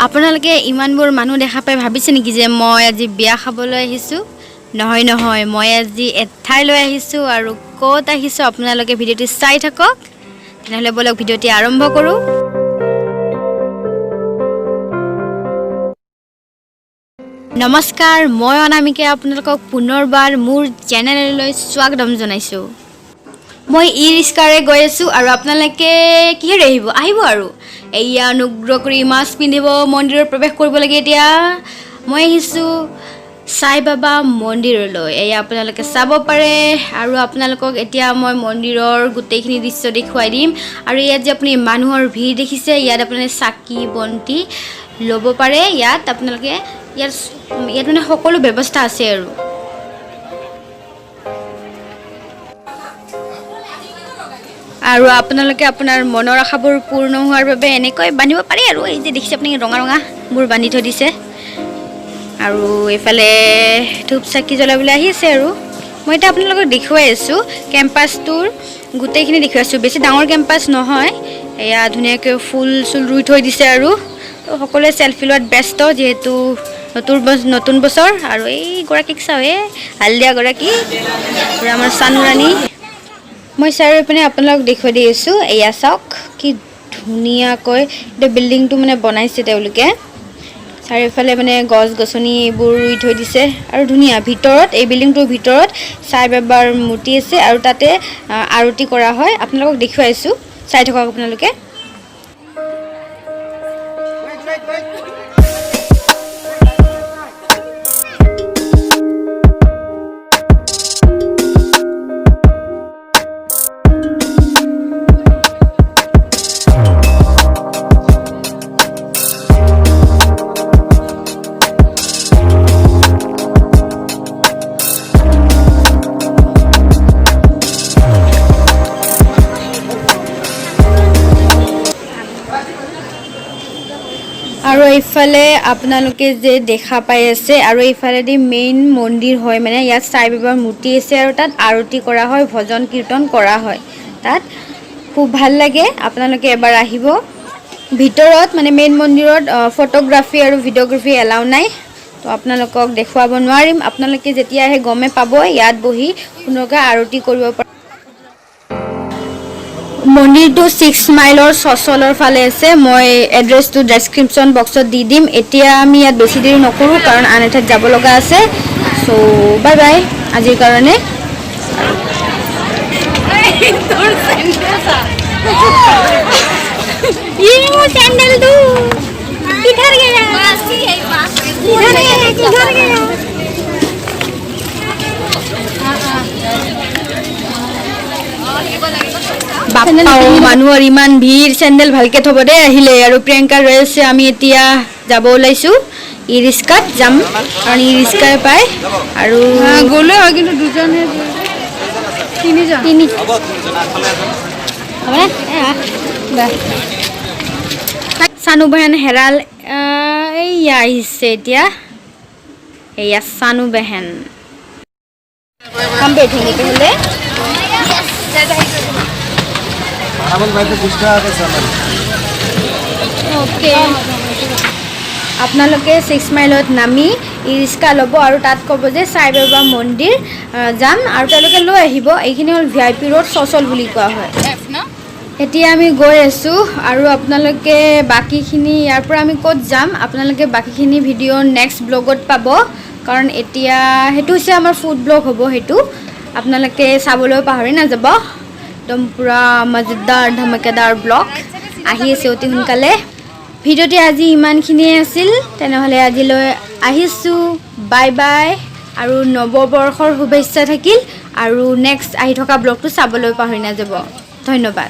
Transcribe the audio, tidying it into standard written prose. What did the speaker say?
আপোনালোকে ইমানবোৰ মানুহ দেখা পাই ভাবিছে নেকি যে মই আজি বিয়া খাবলৈ আহিছোঁ? নহয় নহয়, মই আজি এঠাইলৈ আহিছোঁ আৰু ক'ত আহিছোঁ আপোনালোকে ভিডিঅ'টি চাই থাকক। তেনেহ'লে বলক ভিডিঅ'টি আৰম্ভ কৰোঁ। নমস্কাৰ, মই অনামিকাই আপোনালোকক পুনৰবাৰ মোৰ চেনেললৈ স্বাগতম জনাইছোঁ। মই ই ৰিক্সাৰে গৈ আছোঁ আৰু আপোনালোকে কিহেৰে আহিব আৰু এয়া অনুগ্ৰহ কৰি মাস্ক পিন্ধিব, মন্দিৰত প্ৰৱেশ কৰিব লাগে। এতিয়া মই আহিছোঁ সাই বাবা মন্দিৰলৈ, এয়া আপোনালোকে চাব পাৰে আৰু আপোনালোকক এতিয়া মই মন্দিৰৰ গোটেইখিনি দৃশ্য দেখুৱাই দিম। আৰু ইয়াত যে আপুনি মানুহৰ ভিৰ দেখিছে, ইয়াত আপুনি চাকি বন্তি ল'ব পাৰে। ইয়াত আপোনালোকে ইয়াত মানে সকলো ব্যৱস্থা আছে আৰু আপোনালোকে আপোনাৰ মনৰ আশাবোৰ পূৰ্ণ হোৱাৰ বাবে এনেকৈ বান্ধিব পাৰে। আৰু এই যে দেখিছে আপুনি ৰঙা ৰঙাবোৰ বান্ধি থৈ দিছে আৰু এইফালে ধূপ চাকি জ্বলাবলৈ আহি আছে। আৰু মই এতিয়া আপোনালোকক দেখুৱাই আছোঁ কেম্পাছটোৰ গোটেইখিনি দেখুৱাই আছোঁ। বেছি ডাঙৰ কেম্পাছ নহয়, এয়া ধুনীয়াকৈ ফুল চুল ৰুই থৈ দিছে আৰু সকলোৱে চেলফি লোৱাত ব্যস্ত, যিহেতু নতুন বছৰ। আৰু এইগৰাকীক চাওঁ, হালধীয়াগৰাকী আমাৰ চানুৰাণী। মই চাৰিওপিনে আপোনালোকক দেখুৱাই দি আছোঁ। এয়া চাওক কি ধুনীয়াকৈ এতিয়া বিল্ডিংটো মানে বনাইছে তেওঁলোকে। চাৰিওফালে মানে গছ গছনি এইবোৰ ৰুই থৈ দিছে আৰু ধুনীয়া। ভিতৰত এই বিল্ডিংটোৰ ভিতৰত সাই বাবাৰ মূৰ্তি আছে আৰু তাতে আৰতি কৰা হয়। আপোনালোকক দেখুৱাই আছোঁ, চাই থাকক আপোনালোকে। আৰু এইফালে আপোনালোকে যে দেখা পাই আছে, আৰু এইফালেদি মেইন মন্দিৰ হয়, মানে ইয়াত সাই বাবাৰ মূৰ্তি আছে আৰু তাত আৰতি কৰা হয়, ভজন কীৰ্তন কৰা হয়। তাত খুব ভাল লাগে, আপোনালোকে এবাৰ আহিব। ভিতৰত মানে মেইন মন্দিৰত ফটোগ্ৰাফী আৰু ভিডিঅ'গ্ৰাফী এলাউ নাই, তো আপোনালোকক দেখুৱাব নোৱাৰিম। আপোনালোকে যেতিয়া আহে গমে পাব, ইয়াত বহি সুন্দৰকৈ আৰতি কৰিব পাৰে। মন্দিৰটো 6 মাইলৰ চচলৰ ফালে আছে। মই এড্ৰেছটো ডেছক্ৰিপশ্যন বক্সত দি দিম। এতিয়া আমি ইয়াত বেছি দেৰি নকৰোঁ, কাৰণ আন এঠাইত যাব লগা আছে। চ' বাই বাই আজিৰ কাৰণে। মানুহৰ ইমান ভিৰ, চেণ্ডেল ভালকে থব দেই আহিলে। আৰু প্ৰিয়ংকা ৰৈ আছে, আমি এতিয়া যাব ওলাইছোঁ। ই ৰিক্সাত যাম, কাৰণ ই ৰিক্সাই পায়। আৰু গ'লে হয়, কিন্তু দুজনে তিনিজন চানু বেহেন হেৰাল, এইয়া আহিছে এতিয়া। এয়া চানু বেহেন হ'লে আপোনালোকে 6 মাইলত নামি ই ৰিক্সা ল'ব আৰু তাত ক'ব যে সাই বাবা মন্দিৰ যাম, আৰু তেওঁলোকে লৈ আহিব। এইখিনি হ'ল VIP ৰোড, চচল বুলি কোৱা হয়। এতিয়া আমি গৈ আছোঁ, আৰু আপোনালোকে বাকীখিনি ইয়াৰ পৰা আমি ক'ত যাম আপোনালোকে বাকীখিনি ভিডিঅ' নেক্সট ব্লগত পাব, কাৰণ এতিয়া সেইটো হৈছে আমাৰ ফুড ব্লগ হ'ব। সেইটো আপোনালোকে চাবলৈ পাহৰি নাযাব। একদম পূৰা মজেদাৰ ধমাকেদাৰ ব্লগ আহি আছে অতি সোনকালে। ভিডিঅ'টি আজি ইমানখিনিয়ে আছিল। তেনেহ'লে আজিলৈ আহিছোঁ, বাই বাই, আৰু নৱবৰ্ষৰ শুভেচ্ছা থাকিল। আৰু নেক্সট আহি থকা ব্লগটো চাবলৈ পাহৰি নাযাব। ধন্যবাদ।